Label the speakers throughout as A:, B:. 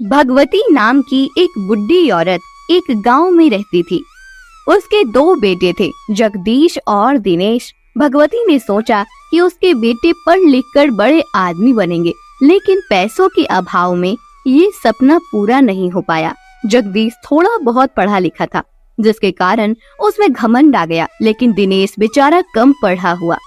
A: भगवती नाम की एक बुढ़ी औरत एक गांव में रहती थी। उसके दो बेटे थे, जगदीश और दिनेश। भगवती ने सोचा कि उसके बेटे पढ़ लिख कर बड़े आदमी बनेंगे, लेकिन पैसों के अभाव में ये सपना पूरा नहीं हो पाया। जगदीश थोड़ा बहुत पढ़ा लिखा था, जिसके कारण उसमें घमंड आ गया, लेकिन दिनेश बेचारा कम पढ़ा हुआ,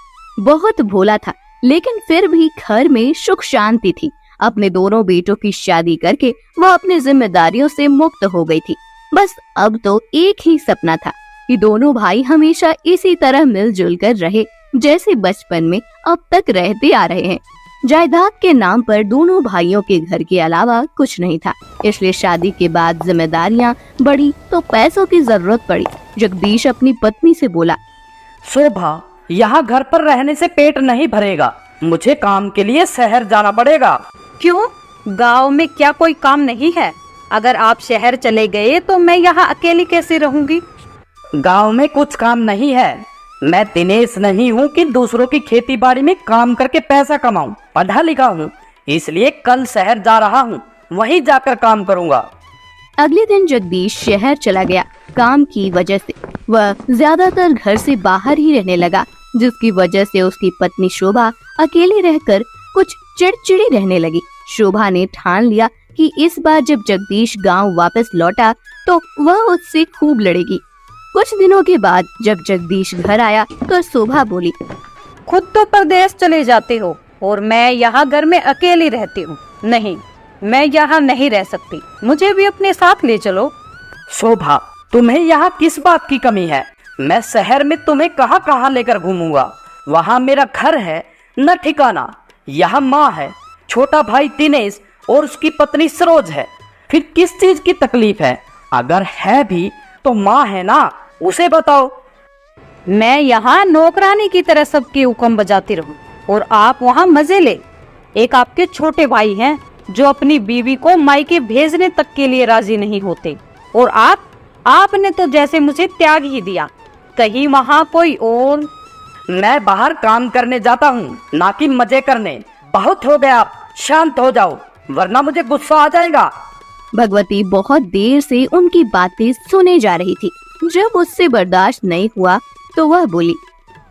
A: बहुत भोला था, लेकिन फिर भी घर में सुख शांति थी। अपने दोनों बेटों की शादी करके वह अपनी जिम्मेदारियों से मुक्त हो गई थी। बस अब तो एक ही सपना था कि दोनों भाई हमेशा इसी तरह मिलजुल कर रहे, जैसे बचपन में अब तक रहते आ रहे हैं। जायदाद के नाम पर दोनों भाइयों के घर के अलावा कुछ नहीं था, इसलिए शादी के बाद जिम्मेदारियां बढ़ी तो पैसों की जरूरत पड़ी। जगदीश अपनी पत्नी से बोला,
B: शोभा, यहाँ घर पर रहने से पेट नहीं भरेगा, मुझे काम के लिए शहर जाना पड़ेगा।
C: क्यों? गांव में क्या कोई काम नहीं है? अगर आप शहर चले गए तो मैं यहाँ अकेली कैसे रहूंगी?
B: गांव में कुछ काम नहीं है। मैं दिनेश नहीं हूँ कि दूसरों की खेती बाड़ी में काम करके पैसा कमाऊं। पढ़ा लिखा हूँ, इसलिए कल शहर जा रहा हूँ, वहीं जाकर काम करूँगा।
A: अगले दिन जगदीश शहर चला गया। काम की वजह से वह ज्यादातर घर से बाहर ही रहने लगा, जिसकी वजह से उसकी पत्नी शोभा अकेले रहकर कुछ चिड़चिड़ी रहने लगी। शोभा ने ठान लिया कि इस बार जब जगदीश गांव वापस लौटा तो वह उससे खूब लड़ेगी। कुछ दिनों के बाद जब जगदीश घर आया तो शोभा बोली,
C: खुद तो परदेश चले जाते हो और मैं यहाँ घर में अकेली रहती हूँ। नहीं, मैं यहाँ नहीं रह सकती, मुझे भी अपने साथ ले चलो।
B: शोभा, तुम्हें यहाँ किस बात की कमी है? मैं शहर में तुम्हें कहाँ कहाँ लेकर घूमूंगा। वहाँ मेरा घर है न ठिकाना। यहाँ माँ है, छोटा भाई दिनेश और उसकी पत्नी सरोज है। फिर किस चीज की तकलीफ है? अगर है भी तो माँ है ना, उसे बताओ।
C: मैं यहाँ नौकरानी की तरह सबके हुक्म बजाती रहूं और आप वहाँ मजे ले। एक आपके छोटे भाई हैं जो अपनी बीवी को मायके भेजने तक के लिए राजी नहीं होते, और आपने तो जैसे मुझे त्याग ही दिया। कहीं वहाँ कोई और?
B: मैं बाहर काम करने जाता हूँ, ना कि मजे करने। बहुत हो गया, शांत हो जाओ, वरना मुझे गुस्सा आ जाएगा।
A: भगवती बहुत देर से उनकी बातें सुने जा रही थी। जब उससे बर्दाश्त नहीं हुआ तो वह बोली,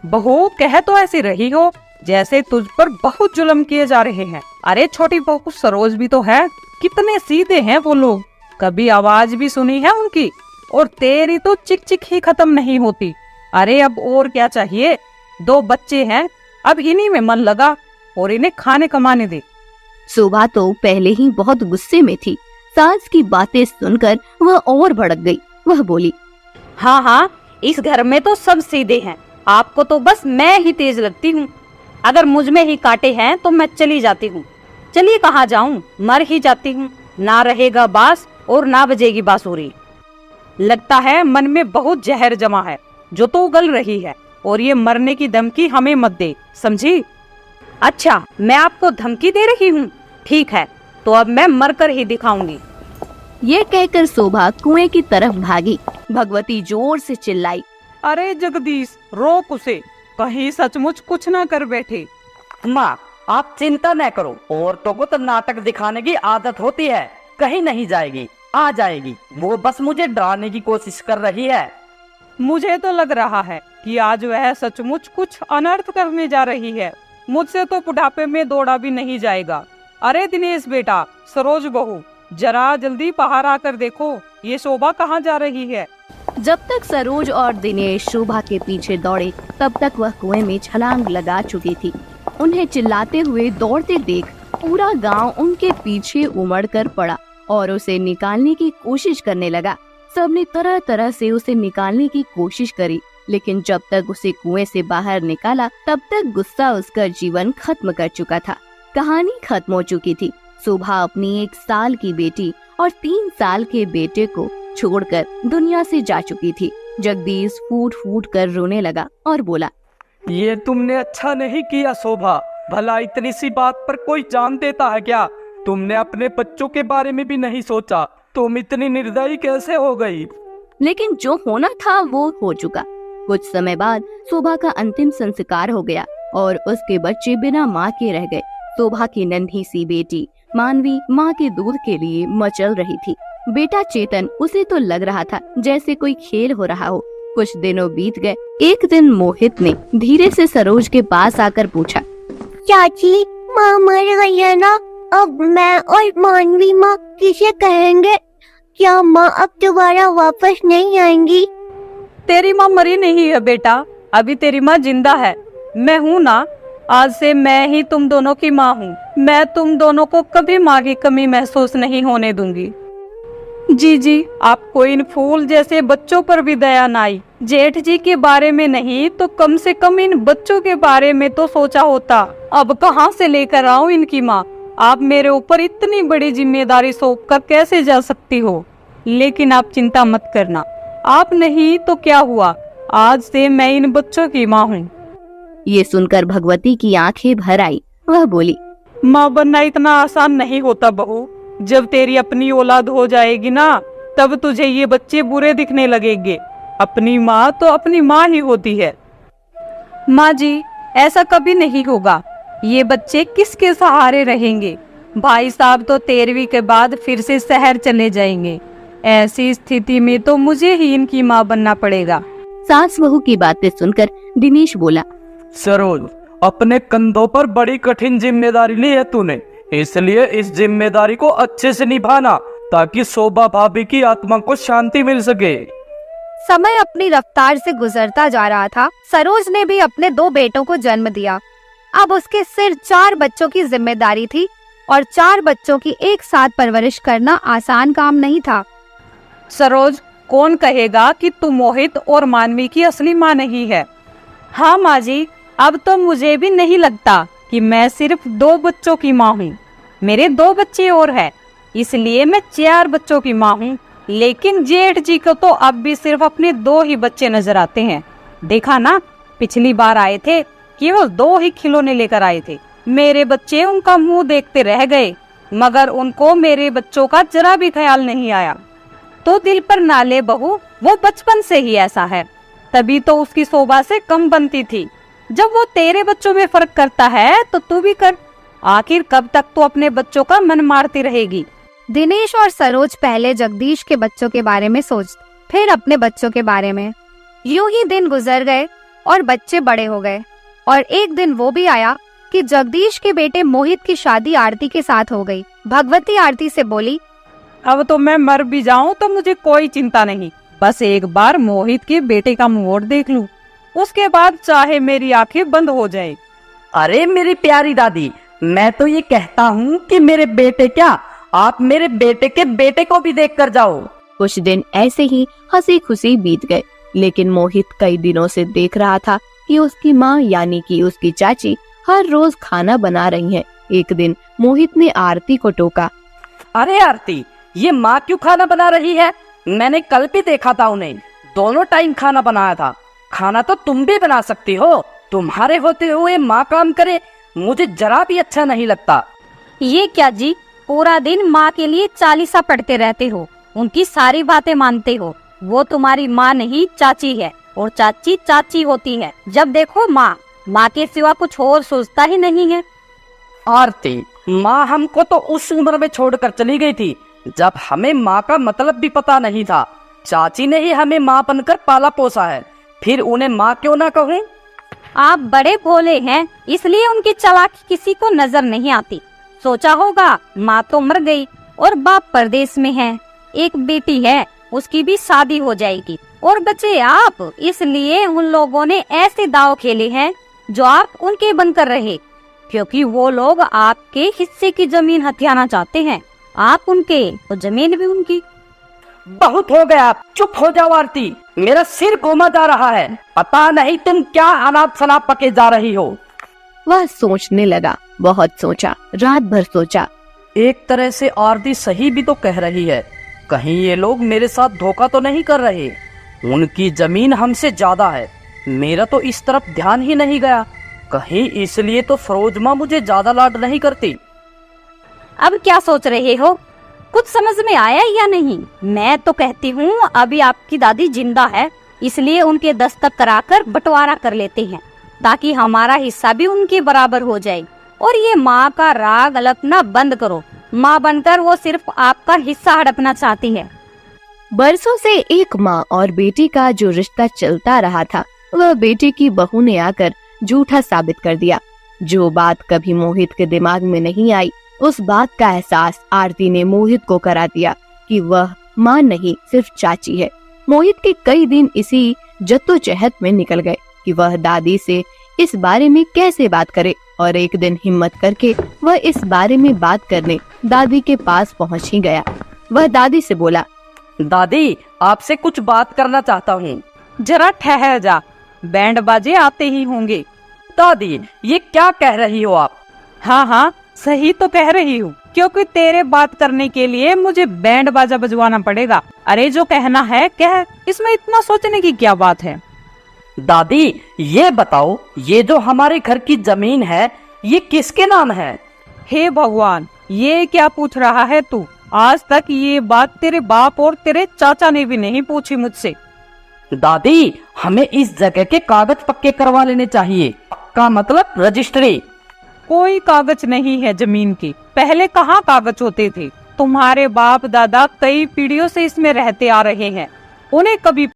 D: बहू, कह तो ऐसी रही हो जैसे तुझ पर बहुत जुल्म किए जा रहे हैं। अरे छोटी बहू सरोज भी तो है, कितने सीधे हैं वो लोग, कभी आवाज भी सुनी है उनकी? और तेरी तो चिक चिक ही खत्म नहीं होती। अरे अब और क्या चाहिए? 2 बच्चे हैं, अब इन्हीं में मन लगा और इन्हें खाने कमाने दे।
A: शोभा तो पहले ही बहुत गुस्से में थी। सास की बातें सुनकर वह और भड़क गई। वह बोली,
C: हाँ, इस घर में तो सब सीधे हैं, आपको तो बस मैं ही तेज लगती हूँ। अगर मुझ में ही कांटे हैं तो मैं चली जाती हूँ। चलिए, कहाँ जाऊँ? मर ही जाती हूँ। ना रहेगा बांस और ना बजेगी बांसुरी।
D: लगता है मन में बहुत जहर जमा है जो तो उगल रही है, और ये मरने की धमकी हमें मत दे, समझी?
C: अच्छा, मैं आपको धमकी दे रही हूँ? ठीक है, तो अब मैं मरकर ही दिखाऊंगी।
A: ये कहकर शोभा कुएं की तरफ भागी। भगवती जोर से चिल्लाई,
D: अरे जगदीश, रोक उसे, कहीं सचमुच कुछ ना कर बैठे।
B: माँ, आप चिंता न करो, औरतों को तो नाटक दिखाने की आदत होती है, कहीं नहीं जाएगी, आ जाएगी। वो बस मुझे डराने की कोशिश कर रही है।
D: मुझे तो लग रहा है कि आज वह सचमुच कुछ अनर्थ करने जा रही है। मुझसे तो बुढ़ापे में दौड़ा भी नहीं जाएगा। अरे दिनेश बेटा, सरोज बहू, जरा जल्दी बाहर आकर देखो, ये शोभा कहाँ जा रही है।
A: जब तक सरोज और दिनेश शोभा के पीछे दौड़े, तब तक वह कुएं में छलांग लगा चुकी थी। उन्हें चिल्लाते हुए दौड़ते देख पूरा गांव उनके पीछे उमड़ कर पड़ा और उसे निकालने की कोशिश करने लगा। सबने तरह तरह से उसे निकालने की कोशिश करी, लेकिन जब तक उसे कुएं से बाहर निकाला तब तक गुस्सा उसका जीवन खत्म कर चुका था। कहानी खत्म हो चुकी थी। शोभा अपनी 1 साल की बेटी और 3 साल के बेटे को छोड़कर दुनिया से जा चुकी थी। जगदीश फूट फूट कर रोने लगा और बोला,
E: ये तुमने अच्छा नहीं किया शोभा, भला इतनी सी बात पर कोई जान देता है क्या? तुमने अपने बच्चों के बारे में भी नहीं सोचा, तुम इतनी निर्दयी कैसे हो गई?
A: लेकिन जो होना था वो हो चुका। कुछ समय बाद शोभा का अंतिम संस्कार हो गया और उसके बच्चे बिना माँ के रह गए। शोभा की नन्ही सी बेटी मानवी माँ के दूध के लिए मचल रही थी। बेटा चेतन, उसे तो लग रहा था जैसे कोई खेल हो रहा हो। कुछ दिनों बीत गए। एक दिन मोहित ने धीरे से सरोज के पास आकर पूछा,
F: चाची, माँ मर गई है ना? अब मैं और मानवी माँ किसे कहेंगे? क्या माँ अब दोबारा वापस नहीं आएंगी?
C: तेरी माँ मरी नहीं है बेटा, अभी तेरी माँ जिंदा है। मैं हूँ ना, आज से मैं ही तुम दोनों की माँ हूँ। मैं तुम दोनों को कभी माँ की कमी महसूस नहीं होने दूंगी। जी, आपको इन फूल जैसे बच्चों पर भी दया न आई। जेठ जी के बारे में नहीं तो कम से कम इन बच्चों के बारे में तो सोचा होता। अब कहाँ से लेकर आऊं इनकी माँ? आप मेरे ऊपर इतनी बड़ी जिम्मेदारी सौंप कर कैसे जा सकती हो? लेकिन आप चिंता मत करना, आप नहीं तो क्या हुआ, आज से मैं इन बच्चों की माँ हूँ।
A: ये सुनकर भगवती की आंखें भर आई। वह बोली,
C: माँ बनना इतना आसान नहीं होता बहू। जब तेरी अपनी औलाद हो जाएगी ना, तब तुझे ये बच्चे बुरे दिखने लगेंगे। अपनी माँ तो अपनी माँ ही होती है। माँ जी, ऐसा कभी नहीं होगा। ये बच्चे किसके सहारे रहेंगे? भाई साहब तो 13वीं के बाद फिर से शहर चले जाएंगे। ऐसी स्थिति में तो मुझे ही इनकी माँ बनना पड़ेगा।
A: सास बहू की बातें सुनकर दिनेश बोला,
E: सरोज, अपने कंधों पर बड़ी कठिन जिम्मेदारी ली है तूने, इसलिए इस जिम्मेदारी को अच्छे से निभाना ताकि शोभा भाभी की आत्मा को शांति मिल सके।
G: समय अपनी रफ्तार से गुजरता जा रहा था। सरोज ने भी अपने 2 बेटों को जन्म दिया। अब उसके सिर 4 बच्चों की जिम्मेदारी थी और 4 बच्चों की एक साथ परवरिश करना आसान काम नहीं था।
C: सरोज, कौन कहेगा कि तू मोहित और मानवी की असली माँ नहीं है? हाँ माँ जी, अब तो मुझे भी नहीं लगता कि मैं सिर्फ 2 बच्चों की माँ हूँ। मेरे 2 बच्चे और हैं, इसलिए मैं 4 बच्चों की माँ हूँ। लेकिन जेठ जी को तो अब भी सिर्फ अपने 2 ही बच्चे नजर आते हैं। देखा ना, पिछली बार आए थे केवल 2 ही खिलौने लेकर आए थे। मेरे बच्चे उनका मुंह देखते रह गए, मगर उनको मेरे बच्चों का जरा भी ख्याल नहीं आया। तो दिल पर ना ले बहू, वो बचपन से ही ऐसा है, तभी तो उसकी शोभा से कम बनती थी। जब वो तेरे बच्चों में फर्क करता है तो तू भी कर। आखिर कब तक तो अपने बच्चों का मन मारती रहेगी?
G: दिनेश और सरोज पहले जगदीश के बच्चों के बारे में सोच, फिर अपने बच्चों के बारे में। यूं ही दिन गुजर गए और बच्चे बड़े हो गए। और एक दिन वो भी आया कि जगदीश के बेटे मोहित की शादी आरती के साथ हो गई। भगवती आरती से बोली,
C: अब तो मैं मर भी जाऊं तो मुझे कोई चिंता नहीं, बस एक बार मोहित के बेटे का मुंह देख लूं, उसके बाद चाहे मेरी आंखें बंद हो जाए।
B: अरे मेरी प्यारी दादी, मैं तो ये कहता हूँ कि मेरे बेटे क्या, आप मेरे बेटे के बेटे को भी देख कर जाओ।
A: कुछ दिन ऐसे ही हंसी खुशी बीत गए, लेकिन मोहित कई दिनों से देख रहा था कि उसकी माँ यानी कि उसकी चाची हर रोज खाना बना रही है। एक दिन मोहित ने आरती को टोका,
B: अरे आरती, ये माँ क्यों खाना बना रही है? मैंने कल भी देखा था उन्हें, दोनों टाइम खाना बनाया था। खाना तो तुम भी बना सकती हो, तुम्हारे होते हुए माँ काम करे, मुझे जरा भी अच्छा नहीं लगता।
C: ये क्या जी, पूरा दिन माँ के लिए चालीसा पढ़ते रहते हो, उनकी सारी बातें मानते हो। वो तुम्हारी माँ नहीं चाची है, और चाची चाची होती है। जब देखो माँ, माँ के सिवा कुछ और सोचता ही नहीं है।
B: आरती, माँ हमको तो उस उम्र में छोड़कर चली गई थी जब हमें माँ का मतलब भी पता नहीं था। चाची ने ही हमें माँ बनकर पाला पोसा है, फिर उन्हें माँ क्यों ना कहूँ?
C: आप बड़े भोले हैं, इसलिए उनकी चालाकी किसी को नजर नहीं आती। सोचा होगा माँ तो मर गई और बाप परदेश में है, एक बेटी है, उसकी भी शादी हो जाएगी और बचे आप, इसलिए उन लोगों ने ऐसे दाव खेले हैं जो आप उनके बनकर रहे, क्योंकि वो लोग आपके हिस्से की जमीन हथियाना चाहते हैं। आप उनके तो जमीन भी उनकी।
B: बहुत हो गया, चुप हो जाओ आरती, मेरा सिर घूमा जा रहा है। पता नहीं तुम क्या अनाप शनाप पके जा रही हो।
A: वह सोचने लगा, बहुत सोचा, रात भर सोचा।
B: एक तरह से आरती सही भी तो कह रही है, कहीं ये लोग मेरे साथ धोखा तो नहीं कर रहे। उनकी जमीन हमसे ज्यादा है, मेरा तो इस तरफ ध्यान ही नहीं गया, कहीं इसलिए तो सरोज माँ मुझे ज्यादा लाड नहीं करती।
C: अब क्या सोच रहे हो, कुछ समझ में आया या नहीं? मैं तो कहती हूँ अभी आपकी दादी जिंदा है, इसलिए उनके दस्तक कराकर बंटवारा कर लेते हैं, ताकि हमारा हिस्सा भी उनके बराबर हो जाए। और ये माँ का राग अलपना बंद करो,
G: माँ बनकर वो सिर्फ आपका हिस्सा हड़पना चाहती है।
A: बरसों से एक माँ और बेटी का जो रिश्ता चलता रहा था, वह बेटे की बहू ने आकर झूठा साबित कर दिया। जो बात कभी मोहित के दिमाग में नहीं आई, उस बात का एहसास आरती ने मोहित को करा दिया कि वह माँ नहीं, सिर्फ चाची है। मोहित के कई दिन इसी जद्दोजहद में निकल गए कि वह दादी से इस बारे में कैसे बात करे, और एक दिन हिम्मत करके वह इस बारे में बात करने दादी के पास पहुँच ही गया। वह दादी से बोला,
B: दादी, आपसे कुछ बात करना चाहता हूँ।
D: जरा ठहर जा, बैंड बाजे आते ही होंगे।
B: दादी, ये क्या कह रही हो आप?
D: हाँ हाँ, सही तो कह रही हूँ, क्योंकि तेरे बात करने के लिए मुझे बैंड बाजा बजवाना पड़ेगा। अरे जो कहना है कह, इसमें इतना सोचने की क्या बात है।
B: दादी, ये बताओ, ये जो हमारे घर की जमीन है, ये किसके नाम है?
D: हे भगवान, ये क्या पूछ रहा है तू? आज तक ये बात तेरे बाप और तेरे चाचा ने भी नहीं पूछी मुझसे।
B: दादी, हमें इस जगह के कागज पक्के करवा लेने चाहिए। पक्का मतलब रजिस्ट्री।
D: कोई कागज नहीं है जमीन की। पहले कहाँ कागज होते थे? तुम्हारे बाप दादा कई पीढ़ियों से इसमें रहते आ रहे हैं, उन्हें कभी